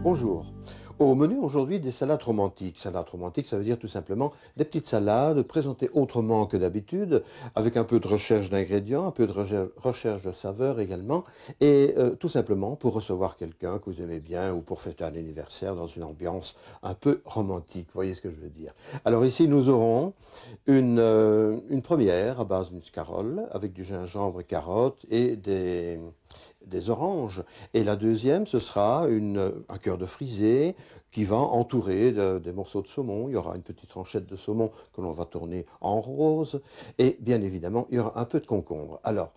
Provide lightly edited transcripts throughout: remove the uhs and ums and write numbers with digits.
Bonjour. Au menu aujourd'hui des salades romantiques. Salades romantiques, ça veut dire tout simplement des petites salades présentées autrement que d'habitude, avec un peu de recherche d'ingrédients, un peu de recherche de saveurs également, et tout simplement pour recevoir quelqu'un que vous aimez bien ou pour fêter un anniversaire dans une ambiance un peu romantique. Vous voyez ce que je veux dire. Alors ici, nous aurons une première à base d'une scarole avec du gingembre, carottes et des oranges. Et la deuxième, ce sera un cœur de frisée qui va entourer des morceaux de saumon. Il y aura une petite tranchette de saumon que l'on va tourner en rose. Et bien évidemment, il y aura un peu de concombre. Alors,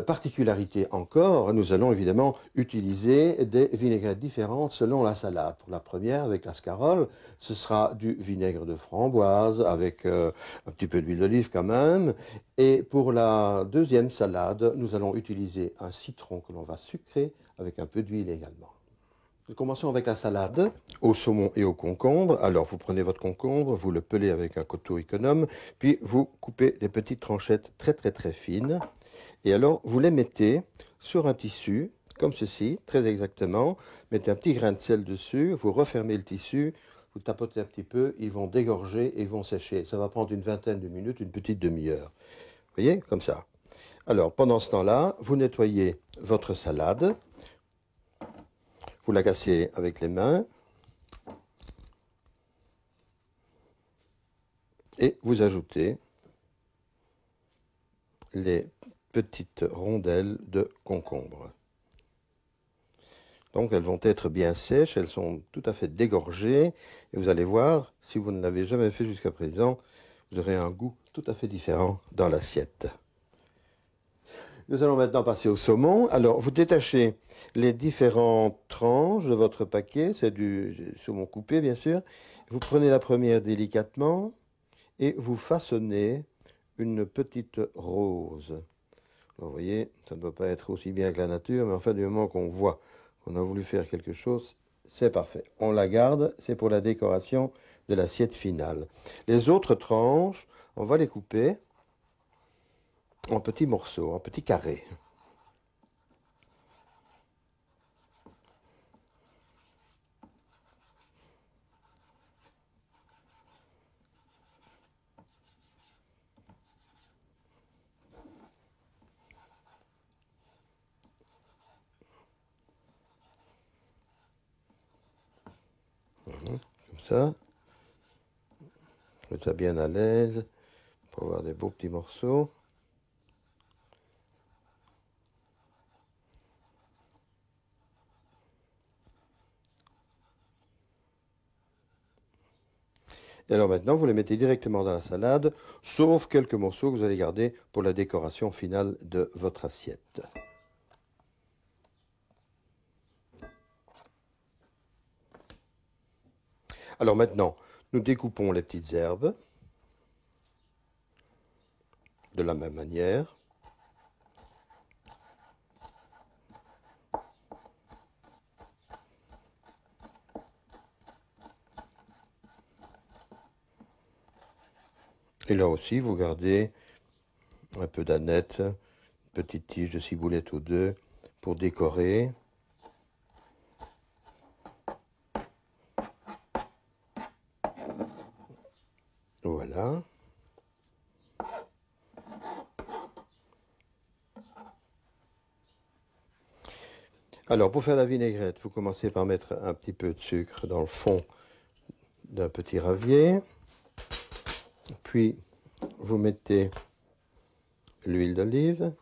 particularité encore, nous allons évidemment utiliser des vinaigrettes différentes selon la salade. Pour la première, avec la scarole, ce sera du vinaigre de framboise avec un petit peu d'huile d'olive quand même. Et pour la deuxième salade, nous allons utiliser un citron que l'on va sucrer avec un peu d'huile également. Nous commençons avec la salade au saumon et au concombre. Alors vous prenez votre concombre, vous le pelez avec un couteau économe, puis vous coupez des petites tranchettes très fines. Et alors vous les mettez sur un tissu, comme ceci, très exactement. Mettez un petit grain de sel dessus, vous refermez le tissu, vous tapotez un petit peu, ils vont dégorger et ils vont sécher. Ça va prendre une vingtaine de minutes, une petite demi-heure. Vous voyez, comme ça. Alors pendant ce temps-là, vous nettoyez votre salade. Vous la cassez avec les mains et vous ajoutez les petites rondelles de concombre. Donc elles vont être bien sèches, elles sont tout à fait dégorgées et vous allez voir, si vous ne l'avez jamais fait jusqu'à présent, vous aurez un goût tout à fait différent dans l'assiette. Nous allons maintenant passer au saumon. Alors, vous détachez les différentes tranches de votre paquet. C'est du saumon coupé, bien sûr. Vous prenez la première délicatement et vous façonnez une petite rose. Alors, vous voyez, ça ne doit pas être aussi bien que la nature, mais enfin, du moment qu'on voit qu'on a voulu faire quelque chose, c'est parfait. On la garde, c'est pour la décoration de l'assiette finale. Les autres tranches, on va les couper en petits morceaux, en petits carrés. Comme ça. Mettez ça bien à l'aise pour avoir des beaux petits morceaux. Et alors maintenant, vous les mettez directement dans la salade, sauf quelques morceaux que vous allez garder pour la décoration finale de votre assiette. Alors maintenant, nous découpons les petites herbes de la même manière. Et là aussi, vous gardez un peu d'aneth, une petite tige de ciboulette ou deux pour décorer. Voilà. Alors, pour faire la vinaigrette, vous commencez par mettre un petit peu de sucre dans le fond d'un petit ravier. Puis, vous mettez l'huile d'olive,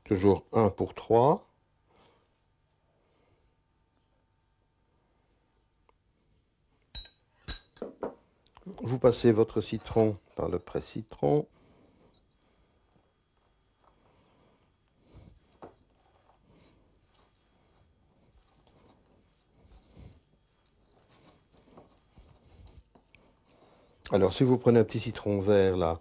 toujours 1 pour 3. Vous passez votre citron par le presse-citron. Alors, si vous prenez un petit citron vert, là,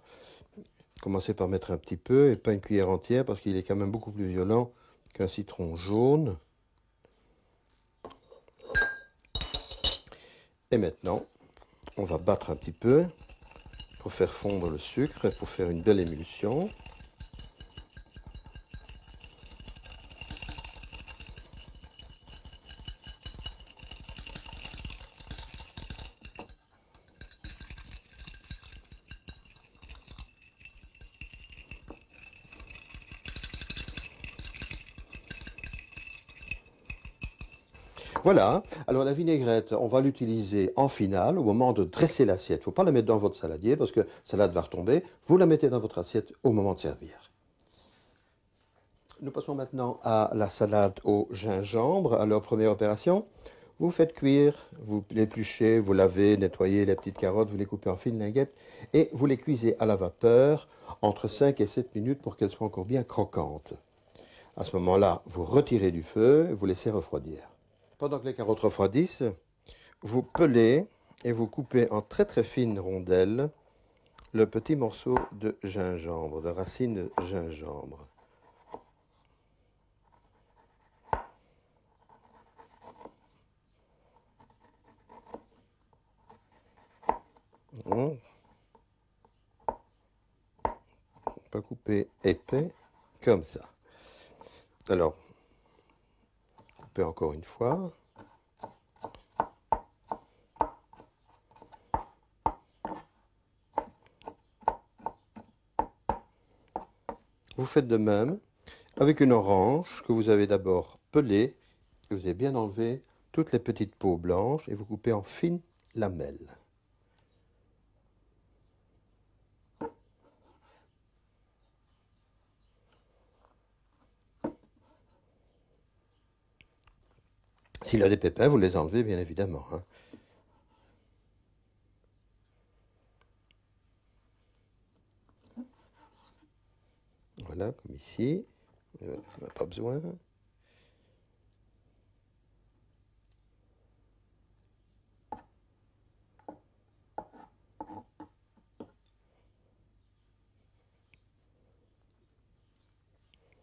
commencez par mettre un petit peu, et pas une cuillère entière, parce qu'il est quand même beaucoup plus violent qu'un citron jaune. Et maintenant, on va battre un petit peu pour faire fondre le sucre et pour faire une belle émulsion. Voilà, alors la vinaigrette, on va l'utiliser en finale au moment de dresser l'assiette. Il ne faut pas la mettre dans votre saladier parce que la salade va retomber. Vous la mettez dans votre assiette au moment de servir. Nous passons maintenant à la salade au gingembre. Alors, première opération, vous faites cuire, vous l'épluchez, vous lavez, nettoyez les petites carottes, vous les coupez en fines linguettes et vous les cuisez à la vapeur entre 5 et 7 minutes pour qu'elles soient encore bien croquantes. À ce moment-là, vous retirez du feu et vous laissez refroidir. Pendant que les carottes refroidissent, vous pelez et vous coupez en très très fines rondelles le petit morceau de gingembre, de racine de gingembre. On peut couper épais comme ça. Alors, coupez encore une fois. Vous faites de même avec une orange que vous avez d'abord pelée, que vous avez bien enlevé toutes les petites peaux blanches et vous coupez en fines lamelles. S'il y a des pépins, vous les enlevez bien évidemment. Voilà, comme ici. On n'a pas besoin.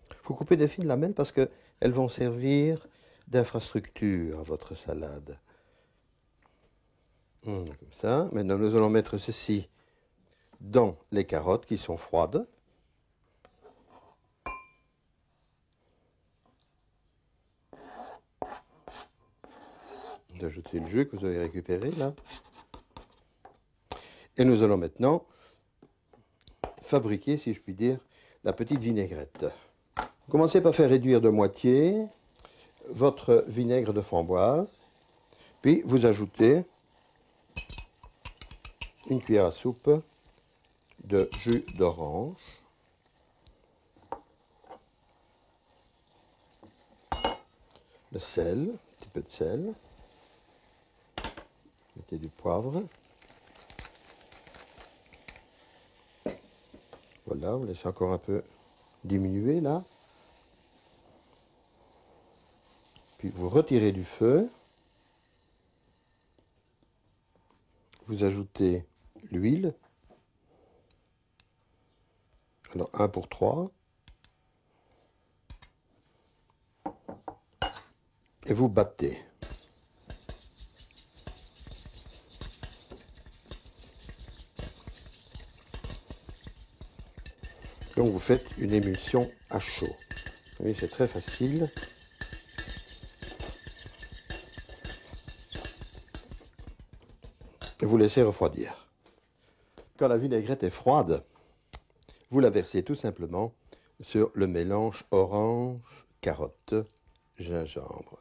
Il faut couper des fines lamelles parce qu'elles vont servir d'infrastructure à votre salade. Comme ça. Maintenant, nous allons mettre ceci dans les carottes qui sont froides. D'ajouter le jus que vous avez récupéré là. Et nous allons maintenant fabriquer, si je puis dire, la petite vinaigrette. Commencez par faire réduire de moitié votre vinaigre de framboise, puis vous ajoutez une cuillère à soupe de jus d'orange, le sel, un petit peu de sel, mettez du poivre, voilà, vous laissez encore un peu diminuer là, puis vous retirez du feu, vous ajoutez l'huile, alors 1 pour 3, et vous battez. Donc vous faites une émulsion à chaud. Vous voyez, c'est très facile. Et vous laissez refroidir. Quand la vinaigrette est froide, vous la versez tout simplement sur le mélange orange, carotte, gingembre.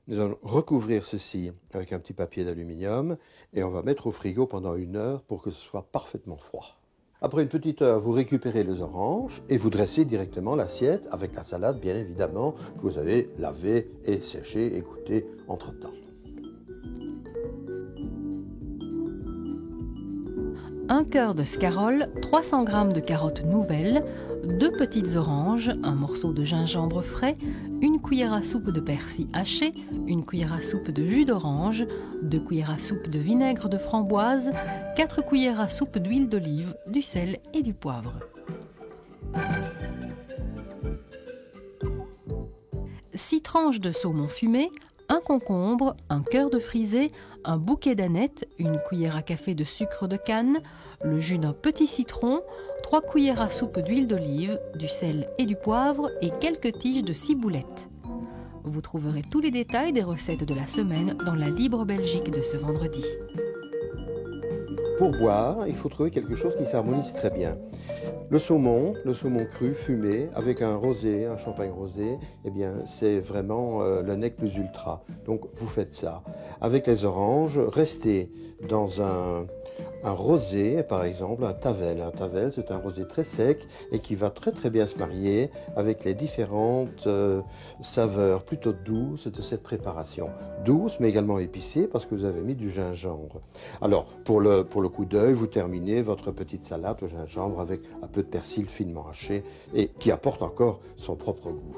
Nous allons recouvrir ceci avec un petit papier d'aluminium et on va mettre au frigo pendant 1 heure pour que ce soit parfaitement froid. Après une petite heure, vous récupérez les oranges et vous dressez directement l'assiette avec la salade, bien évidemment, que vous avez lavée et séchée et goûtée entre-temps. Un cœur de scarole, 300 g de carottes nouvelles, 2 petites oranges, un morceau de gingembre frais, 1 cuillère à soupe de persil haché, 1 cuillère à soupe de jus d'orange, 2 cuillères à soupe de vinaigre de framboise, 4 cuillères à soupe d'huile d'olive, du sel et du poivre. 6 tranches de saumon fumé, 1 concombre, un cœur de frisée, un bouquet d'anettes, 1 cuillère à café de sucre de canne, le jus d'un petit citron, 3 cuillères à soupe d'huile d'olive, du sel et du poivre et quelques tiges de ciboulette. Vous trouverez tous les détails des recettes de la semaine dans la Libre Belgique de ce vendredi. pour boire, il faut trouver quelque chose qui s'harmonise très bien. Le saumon cru, fumé, avec un rosé, un champagne rosé, eh bien, c'est vraiment le nec plus ultra. Donc, vous faites ça. Avec les oranges, restez dans un rosé, par exemple, un tavel. Un tavel, c'est un rosé très sec et qui va très très bien se marier avec les différentes saveurs plutôt douces de cette préparation. Douce, mais également épicée parce que vous avez mis du gingembre. Alors, pour le coup d'œil, vous terminez votre petite salade au gingembre avec un peu de persil finement haché et qui apporte encore son propre goût.